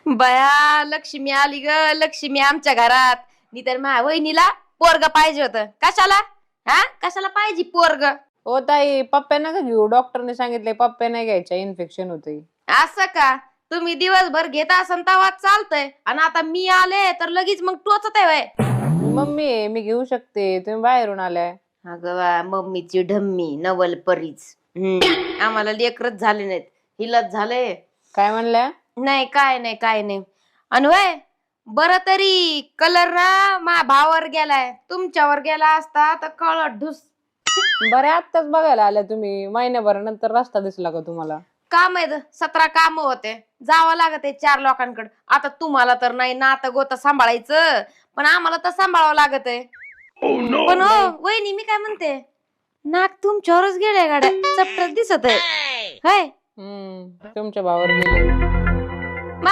बया लक्ष्मी आली ग, लक्ष्मी आमच्या घरात. मी तर माझ्या वहिनीला पोरग पाहिजे होत. कशाला? हा, कशाला पाहिजे पोरग? ओ ताई, पप्प्या नका घेऊ, डॉक्टरने सांगितले पप्प्या नाही घ्यायच्या, इन्फेक्शन होते. असं का? तुम्ही दिवसभर घेता असन तेव्हा चालतंय, आणि आता मी आले तर लगेच मग टोचत आहे. मम्मी आहे, मी घेऊ शकते, तुम्ही बाहेरून आलाय. अगं वा, मम्मीची ढम्मी नवल परीच. आम्हाला लेकरच झाले नाहीत, हिलाच झाले. काय म्हणल्या? नाही, काय नाही, काय नाही. आणि वय बर तरी कलर ना मा भावावर गेलाय, तुमच्यावर गेला असता तर कळत ढुस. बरे आत्ताच बघायला आल्या तुम्ही, महिन्याभर नंतर रस्ता दिसला का तुम्हाला? काम आहेत, 17 काम होते, जावं लागत आहे 4 लोकांकडे. आता तुम्हाला तर नाही नातं गोता सांभाळायचं, पण आम्हाला तर सांभाळावं लागत आहे. पण हो वहिनी, मी काय म्हणते, नाक तुमच्यावरच गेले गाड्या, चपटच दिसत आहे. तुमच्या भावावर गेले. मा